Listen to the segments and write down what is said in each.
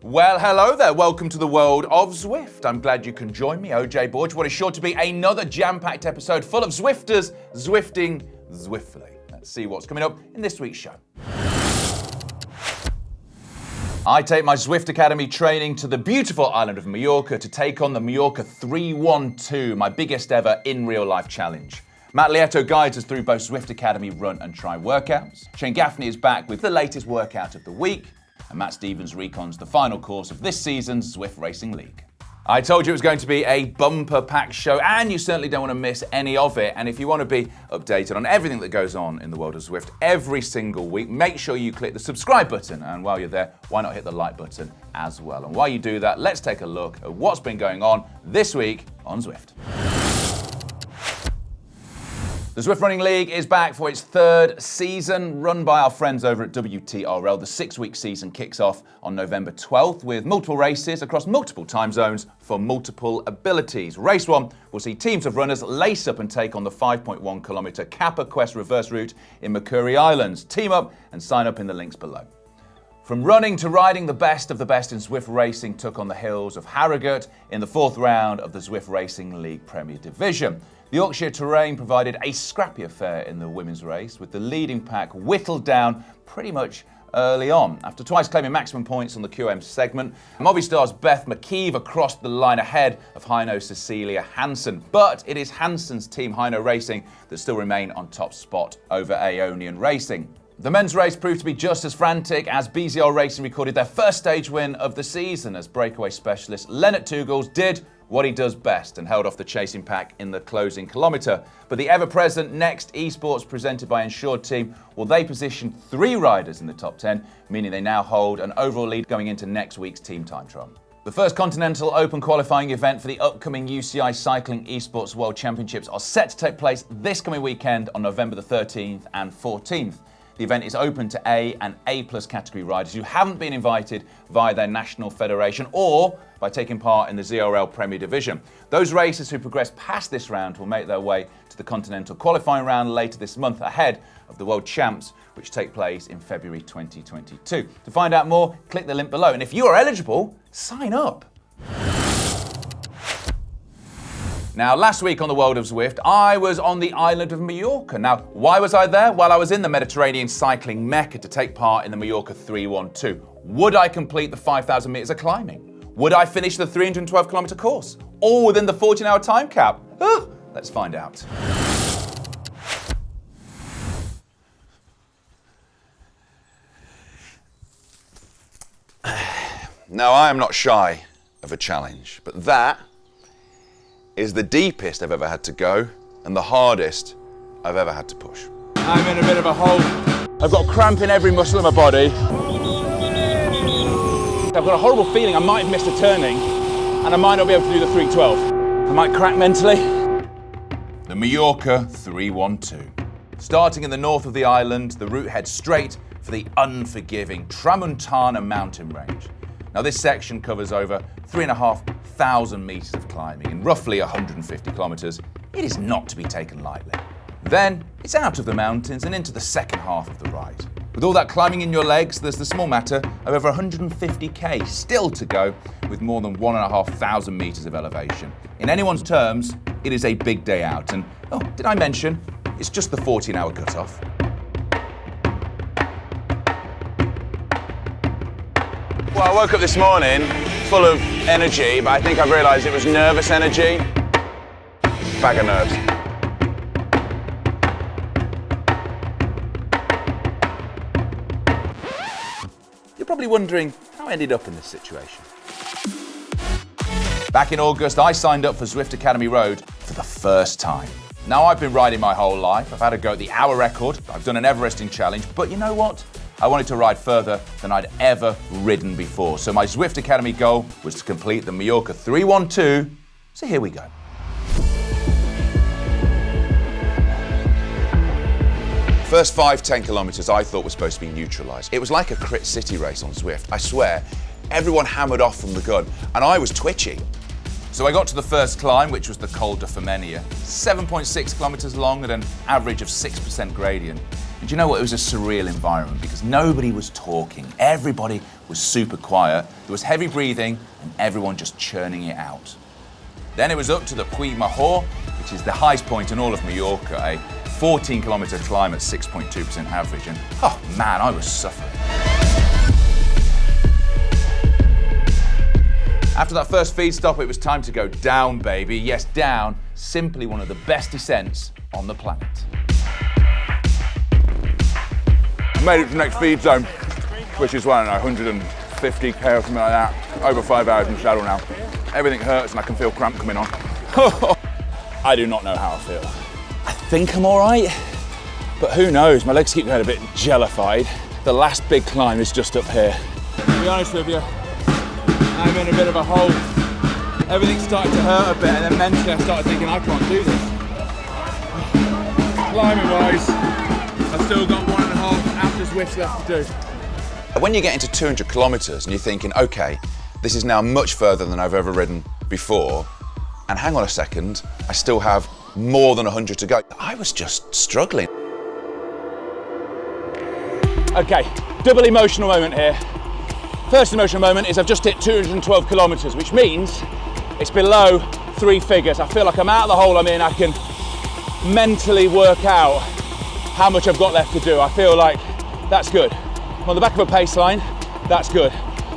Well, hello there. Welcome to the World of Zwift. I'm glad you can join me, OJ Borg, what is sure to be another jam-packed episode full of Zwifters Zwifting Zwiftly. Let's see what's coming up in this week's show. I take my Zwift Academy training to the beautiful island of Mallorca to take on the Mallorca 312, my biggest ever in real-life challenge. Matt Lieto guides us through both Zwift Academy Run and Tri workouts. Shayne Gafney is back with the latest workout of the week. And Matt Stevens recons the final course of this season's Zwift Racing League. I told you it was going to be a bumper-packed show, and you certainly don't want to miss any of it. And if you want to be updated on everything that goes on in the world of Zwift every single week, make sure you click the subscribe button. And while you're there, why not hit the like button as well? And while you do that, let's take a look at what's been going on this week on Zwift. The Zwift Running League is back for its third season, run by our friends over at WTRL. The 6-week season kicks off on November 12th with multiple races across multiple time zones for multiple abilities. Race 1 will see teams of runners lace up and take on the 5.1 kilometre Kappa Quest reverse route in Macquarie Islands. Team up and sign up in the links below. From running to riding, the best of the best in Zwift Racing took on the hills of Harrogate in the 4th round of the Zwift Racing League Premier Division. The Yorkshire terrain provided a scrappy affair in the women's race, with the leading pack whittled down pretty much early on. After twice claiming maximum points on the QM segment, Movistar's Beth McKeever crossed the line ahead of Heino Cecilia Hansen. But it is Hansen's team, Heino Racing, that still remain on top spot over Aeonian Racing. The men's race proved to be just as frantic as BZR Racing recorded their first stage win of the season as breakaway specialist Lennart Tugels did what he does best and held off the chasing pack in the closing kilometre. But the ever-present Next Esports presented by Insured Team, well, they positioned 3 riders in the top 10, meaning they now hold an overall lead going into next week's team time trial. The first Continental Open qualifying event for the upcoming UCI Cycling Esports World Championships are set to take place this coming weekend on November the 13th and 14th. The event is open to A and A+ category riders who haven't been invited via their national federation or by taking part in the ZRL Premier Division. Those racers who progress past this round will make their way to the Continental qualifying round later this month ahead of the World Champs, which take place in February 2022. To find out more, click the link below. And if you are eligible, sign up. Now, last week on the World of Zwift, I was on the island of Mallorca. Now, why was I there? Well, I was in the Mediterranean cycling mecca to take part in the Mallorca 312. Would I complete the 5,000 metres of climbing? Would I finish the 312 kilometre course? All within the 14-hour time cap? Let's find out. Now, I am not shy of a challenge, but that is the deepest I've ever had to go and the hardest I've ever had to push. I'm in a bit of a hole. I've got cramp in every muscle in my body. I've got a horrible feeling I might have missed a turning and I might not be able to do the 312. I might crack mentally. The Mallorca 312. Starting in the north of the island, the route heads straight for the unforgiving Tramuntana mountain range. Now, this section covers over 3,500 metres of climbing in roughly 150 kilometres. It is not to be taken lightly. Then, it's out of the mountains and into the second half of the ride. With all that climbing in your legs, there's the small matter of over 150k still to go, with more than 1,500 metres of elevation. In anyone's terms, it is a big day out. And, oh, did I mention, it's just the 14-hour cut-off. Well, I woke up this morning full of energy, but I think I've realised it was nervous energy. Bag of nerves. You're probably wondering how I ended up in this situation. Back in August, I signed up for Zwift Academy Road for the first time. Now, I've been riding my whole life. I've had a go at the hour record. I've done an Everesting challenge, but you know what? I wanted to ride further than I'd ever ridden before. So my Zwift Academy goal was to complete the Mallorca 312. So here we go. First 5-10 kilometres I thought were supposed to be neutralised. It was like a crit city race on Zwift. I swear, everyone hammered off from the gun, and I was twitchy. So I got to the first climb, which was the Col de Femenia, 7.6 kilometres long at an average of 6% gradient. And you know what? It was a surreal environment because nobody was talking. Everybody was super quiet. There was heavy breathing and everyone just churning it out. Then it was up to the Puig Major, which is the highest point in all of Mallorca, a 14-kilometre climb at 6.2% average. And oh man, I was suffering. After that first feed stop, it was time to go down, baby. Yes, down. Simply one of the best descents on the planet. I made it to the next feed zone, which is, well, I don't know, 150k or something like that. Over 5 hours in the saddle now. Everything hurts and I can feel cramp coming on. I do not know how I feel. I think I'm all right, but who knows? My legs keep going a bit jellified. The last big climb is just up here. To be honest with you, I'm in a bit of a hole. Everything started to hurt a bit, and then mentally I started thinking, I can't do this. Climbing wise, I've still got 1.5 after Zwift left to do. When you get into 200 kilometres and you're thinking, okay, this is now much further than I've ever ridden before, and hang on a second, I still have more than 100 to go. I was just struggling. Okay, double emotional moment here. First emotional moment is I've just hit 212 kilometres, which means it's below 3 figures. I feel like I'm out of the hole I'm in. I can mentally work out how much I've got left to do. I feel like that's good. I'm on the back of a pace line, that's good.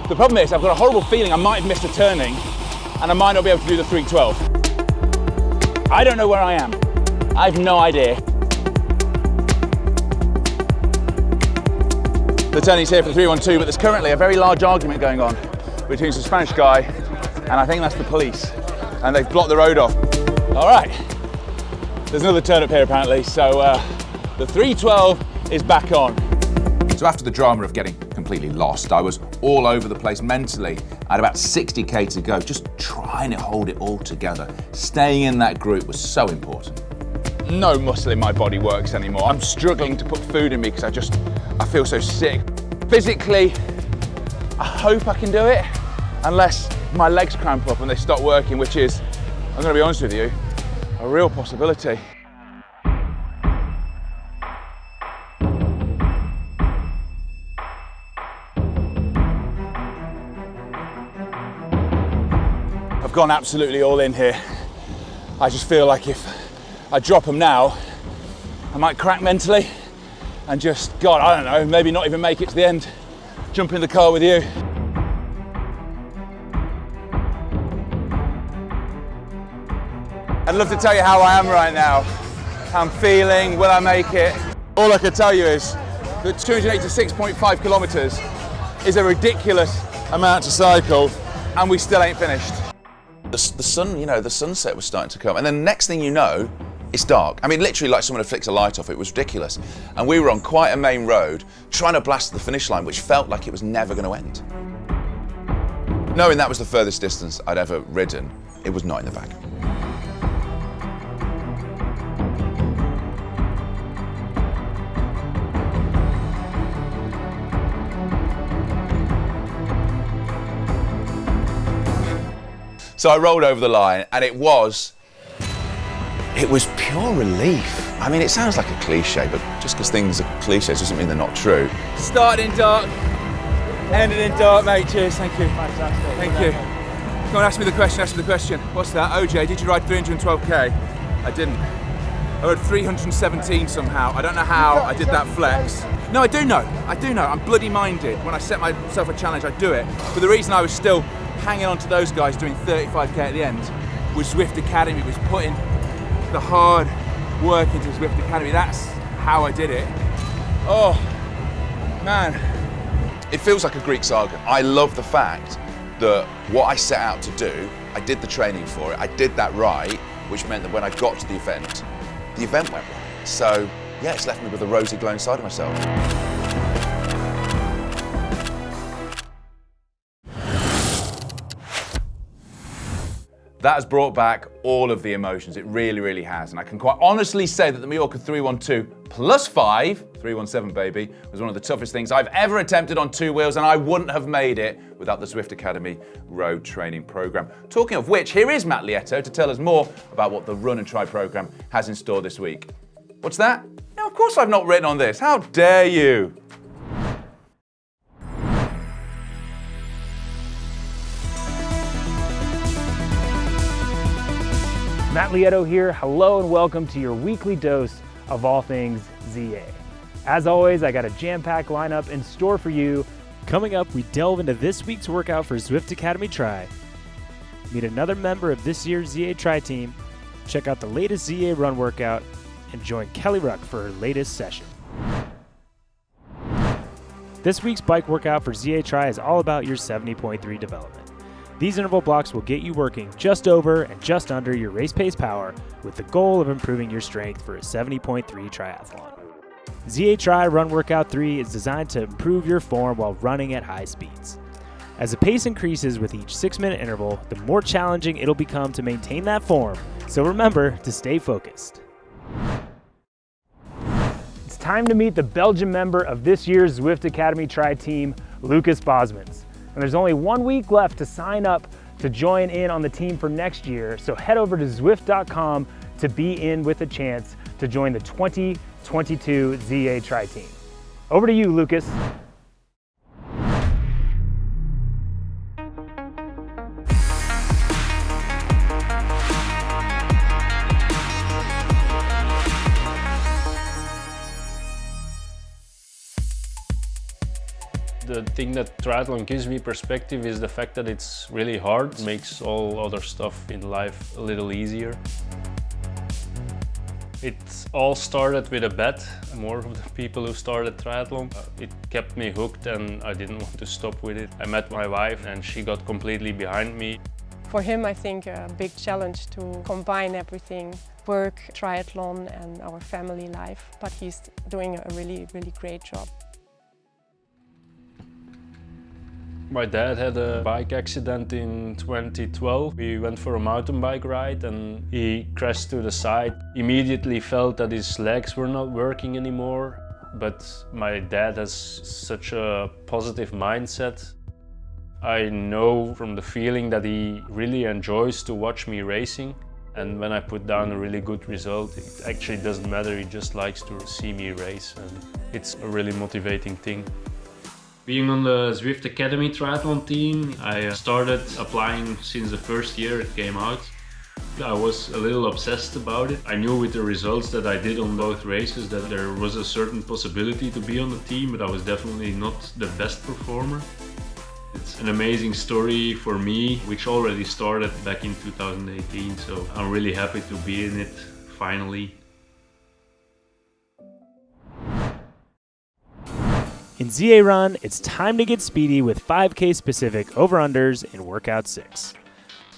The problem is I've got a horrible feeling I might have missed a turning and I might not be able to do the 312. I don't know where I am. I have no idea. The turning's here for the 312, but there's currently a very large argument going on between some Spanish guy and I think that's the police, and they've blocked the road off. All right, there's another turn up here apparently, so the 312 is back on. So after the drama of getting completely lost, I was all over the place mentally. I had about 60k to go, just trying to hold it all together. Staying in that group was so important. No muscle in my body works anymore. I'm struggling to put food in me because I feel so sick. Physically, I hope I can do it, unless my legs cramp up and they stop working, which is, I'm gonna be honest with you, a real possibility. I've gone absolutely all in here. I just feel like if I drop them now, I might crack mentally and just, God, I don't know, maybe not even make it to the end. Jump in the car with you. I'd love to tell you how I am right now. How I'm feeling, will I make it? All I can tell you is that 286.5 kilometers is a ridiculous amount to cycle and we still ain't finished. The sun, you know, the sunset was starting to come, and then the next thing you know, it's dark. I mean, literally like someone had flicked a light off. It was ridiculous. And we were on quite a main road, trying to blast the finish line, which felt like it was never going to end. Knowing that was the furthest distance I'd ever ridden, it was not in the bag. So I rolled over the line, and it was pure relief. I mean, it sounds like a cliche, but just because things are cliches doesn't mean they're not true. Started in dark, ended in dark, mate. Cheers, thank you. Fantastic. Thank you. Come on, ask me the question. What's that? OJ, did you ride 312k? I didn't. I rode 317 somehow. I don't know how I did that flex. No, I do know. I'm bloody minded. When I set myself a challenge, I do it. But the reason I was still hanging on to those guys doing 35k at the end was Zwift Academy, was putting the hard work into Zwift Academy. That's how I did it. Oh, man. It feels like a Greek saga. I love the fact that what I set out to do, I did the training for it, I did that right, which meant that when I got to the event went right. So, yeah, it's left me with a rosy glow inside of myself. That has brought back all of the emotions. It really, really has. And I can quite honestly say that the Mallorca 312 plus 5, 317 baby, was one of the toughest things I've ever attempted on 2 wheels, and I wouldn't have made it without the Zwift Academy road training program. Talking of which, here is Lieto to tell us more about what the Run and Try program has in store this week. What's that? No, of course I've not written on this. How dare you? Matt Lieto here. Hello and welcome to your weekly dose of all things ZA. As always, I got a jam-packed lineup in store for you. Coming up, we delve into this week's workout for Zwift Academy Tri, meet another member of this year's ZA Tri team, check out the latest ZA Run workout, and join Kelly Ruck for her latest session. This week's bike workout for ZA Tri is all about your 70.3 development. These interval blocks will get you working just over and just under your race pace power with the goal of improving your strength for a 70.3 triathlon. ZA Tri Run Workout 3 is designed to improve your form while running at high speeds. As the pace increases with each 6-minute interval, the more challenging it'll become to maintain that form, so remember to stay focused. It's time to meet the Belgian member of this year's Zwift Academy Tri team, Lucas Bosmans. And there's only 1 week left to sign up to join in on the team for next year, so head over to Zwift.com to be in with a chance to join the 2022 ZA Tri team. Over to you, Lucas. The thing that triathlon gives me perspective is the fact that it's really hard. It makes all other stuff in life a little easier. It all started with a bet. More of the people who started triathlon. It kept me hooked and I didn't want to stop with it. I met my wife and she got completely behind me. For him, I think a big challenge to combine everything, work, triathlon and our family life. But he's doing a really, really great job. My dad had a bike accident in 2012. We went for a mountain bike ride and he crashed to the side. Immediately felt that his legs were not working anymore. But my dad has such a positive mindset. I know from the feeling that he really enjoys to watch me racing. And when I put down a really good result, it actually doesn't matter, he just likes to see me race. And it's a really motivating thing. Being on the Zwift Academy Triathlon team, I started applying since the first year it came out. I was a little obsessed about it. I knew with the results that I did on both races that there was a certain possibility to be on the team, but I was definitely not the best performer. It's an amazing story for me, which already started back in 2018, so I'm really happy to be in it finally. In ZA Run, it's time to get speedy with 5K specific over-unders in Workout 6.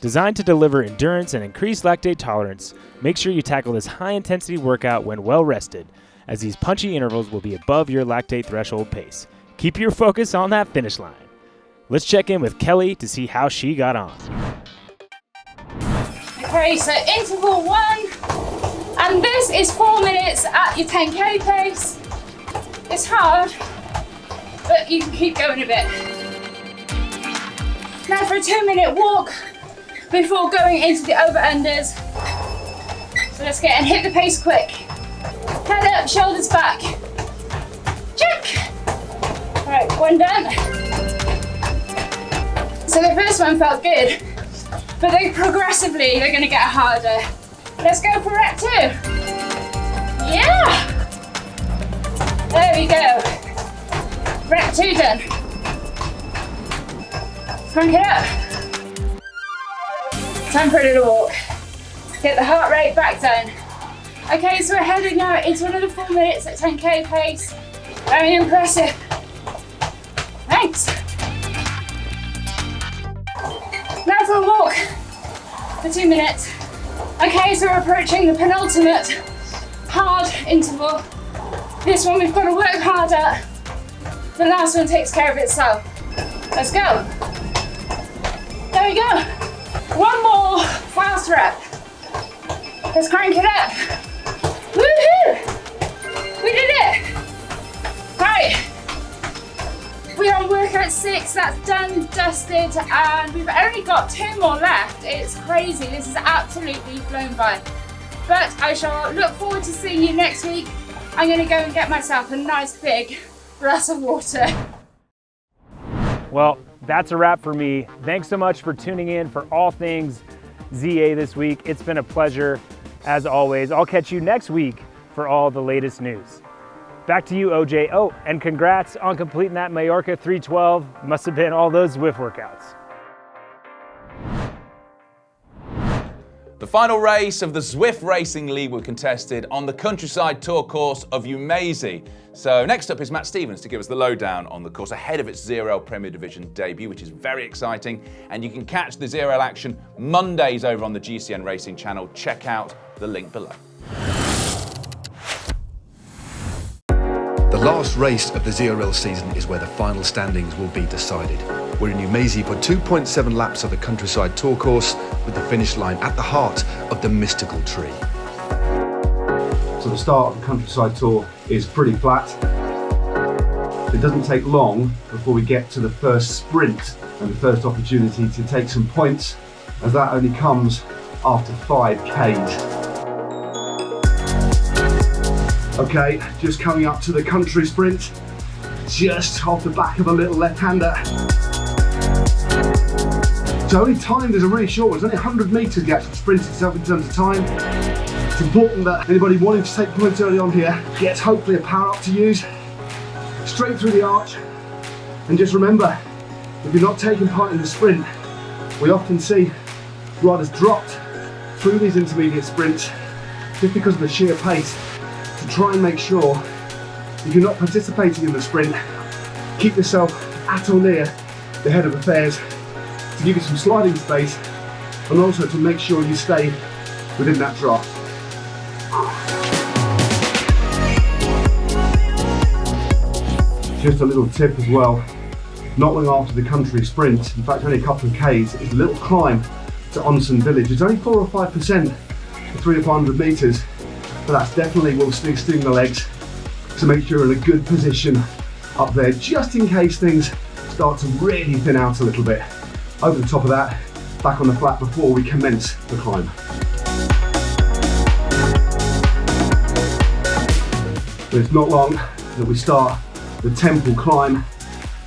Designed to deliver endurance and increase lactate tolerance, make sure you tackle this high-intensity workout when well-rested, as these punchy intervals will be above your lactate threshold pace. Keep your focus on that finish line. Let's check in with Kelly to see how she got on. Okay, so interval 1, and this is 4 minutes at your 10K pace. It's hard, but you can keep going a bit. Now for a 2-minute walk before going into the over-unders. So let's get and hit the pace quick. Head up, shoulders back. Check. All right, 1 done. So the first one felt good, but they're gonna get harder. Let's go for rep 2. Yeah. There we go. Rep 2 done. Crank it up. Time for a little walk. Get the heart rate back down. Okay, so we're heading now into another 4 minutes at 10K pace. Very impressive. Thanks. Now for a walk for 2 minutes. Okay, so we're approaching the penultimate hard interval. This one we've got to work hard at. The last one takes care of itself. Let's go. There we go. 1 more fast rep. Let's crank it up. Woohoo! We did it. All right. We're on workout 6. That's done, dusted, and we've only got 2 more left. It's crazy. This is absolutely flown by. But I shall look forward to seeing you next week I'm gonna go and get myself a nice big glass of water. Well, that's a wrap for me. Thanks so much for tuning in for all things ZA this week. It's been a pleasure, as always. I'll catch you next week for all the latest news. Back to you, OJ. Oh, and congrats on completing that Mallorca 312. Must have been all those Zwift workouts. The final race of the Zwift Racing League were contested on the countryside tour course of Umezy. So next up is Matt Stevens to give us the lowdown on the course ahead of its ZRL Premier Division debut, which is very exciting. And you can catch the ZRL action Mondays over on the GCN Racing channel. Check out the link below. The last race of the ZRL season is where the final standings will be decided. We're in Umezy for 2.7 laps of the countryside tour course, with the finish line at the heart of the mystical tree. So the start of the countryside tour is pretty flat. It doesn't take long before we get to the first sprint and the first opportunity to take some points, as that only comes after 5Ks. Okay, just coming up to the country sprint, just off the back of a little left-hander. So only timed is a really short one. It's only 100 metres the actual sprint itself in terms of time. It's important that anybody wanting to take points early on here gets hopefully a power up to use, straight through the arch. And just remember, if you're not taking part in the sprint, we often see riders dropped through these intermediate sprints just because of the sheer pace. To try and make sure if you're not participating in the sprint, keep yourself at or near the head of affairs to give you some sliding space, and also to make sure you stay within that draft. Just a little tip as well, not long after the country sprint, in fact only a couple of Ks, is a little climb to Onsen village. It's only 4 or 5% for 300 to 400 metres, but that's definitely will sting the legs to make sure you're in a good position up there, just in case things start to really thin out a little bit. Over the top of that, back on the flat before we commence the climb. But it's not long that we start the temple climb.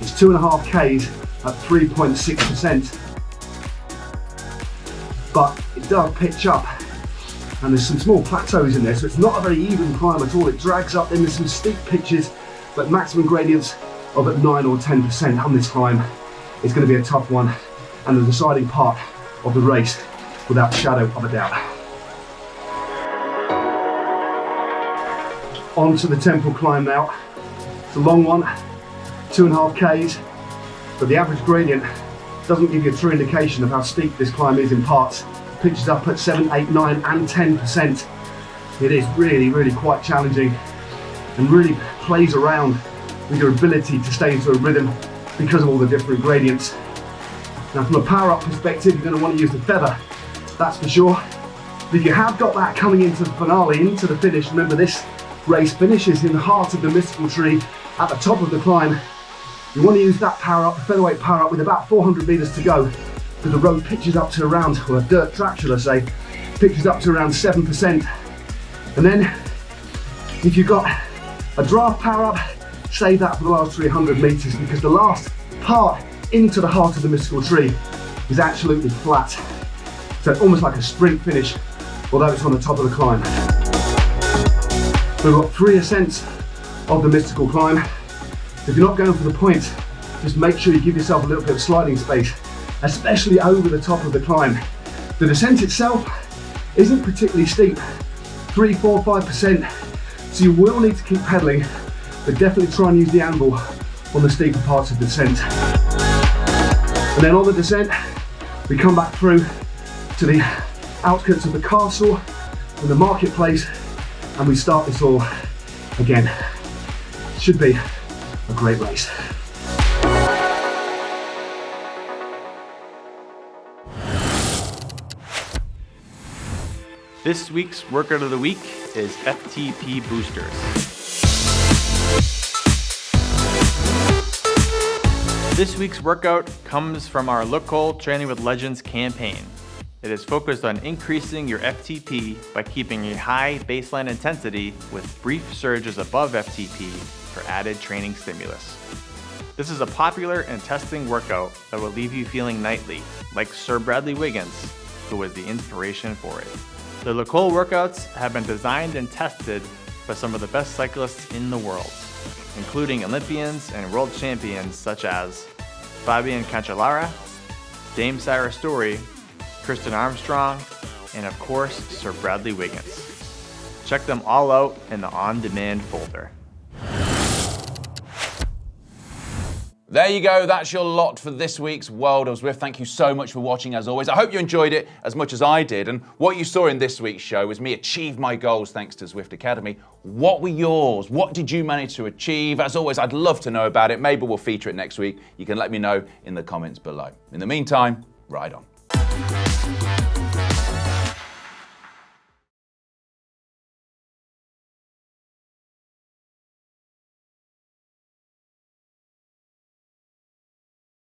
It's 2.5 Ks at 3.6%, but it does pitch up. And there's some small plateaus in there, so it's not a very even climb at all. It drags up, then there's some steep pitches, but maximum gradients of at 9 or 10% on this climb. It's going to be a tough one, and the deciding part of the race, without shadow of a doubt. On to the temple climb now. It's a long one, 2.5 Ks, but the average gradient doesn't give you a true indication of how steep this climb is in parts. Pitches up at 7, 8, 9 and 10%. It is really, really quite challenging and really plays around with your ability to stay into a rhythm because of all the different gradients. Now from a power up perspective, you're going to want to use the feather, that's for sure. But if you have got that coming into the finale, into the finish, remember this race finishes in the heart of the mystical tree at the top of the climb. You want to use that power up, the featherweight power up, with about 400 metres to go. Because the road pitches up to around, or a dirt track should I say, pitches up to around 7%. And then, if you've got a draft power up, save that for the last 300 metres, because the last part into the heart of the mystical tree is absolutely flat. So almost like a sprint finish, although it's on the top of the climb. We've got 3 ascents of the mystical climb. If you're not going for the points, just make sure you give yourself a little bit of sliding space, especially over the top of the climb. The descent itself isn't particularly steep, 3, 4, 5%, so you will need to keep pedaling, but definitely try and use the anvil on the steeper parts of the descent. And then on the descent, we come back through to the outskirts of the castle and the marketplace, and we start this all again. Should be a great race. This week's workout of the week is FTP boosters. This week's workout comes from our Look Cool Training with Legends campaign. It is focused on increasing your FTP by keeping a high baseline intensity with brief surges above FTP for added training stimulus. This is a popular and testing workout that will leave you feeling nightly, like Sir Bradley Wiggins, who was the inspiration for it. The Le Col workouts have been designed and tested by some of the best cyclists in the world, including Olympians and world champions such as Fabian Cancellara, Dame Sarah Story, Kristen Armstrong, and of course, Sir Bradley Wiggins. Check them all out in the on-demand folder. There you go, that's your lot for this week's World of Zwift. Thank you so much for watching as always. I hope you enjoyed it as much as I did. And what you saw in this week's show was me achieve my goals thanks to Zwift Academy. What were yours? What did you manage to achieve? As always, I'd love to know about it. Maybe we'll feature it next week. You can let me know in the comments below. In the meantime, ride on.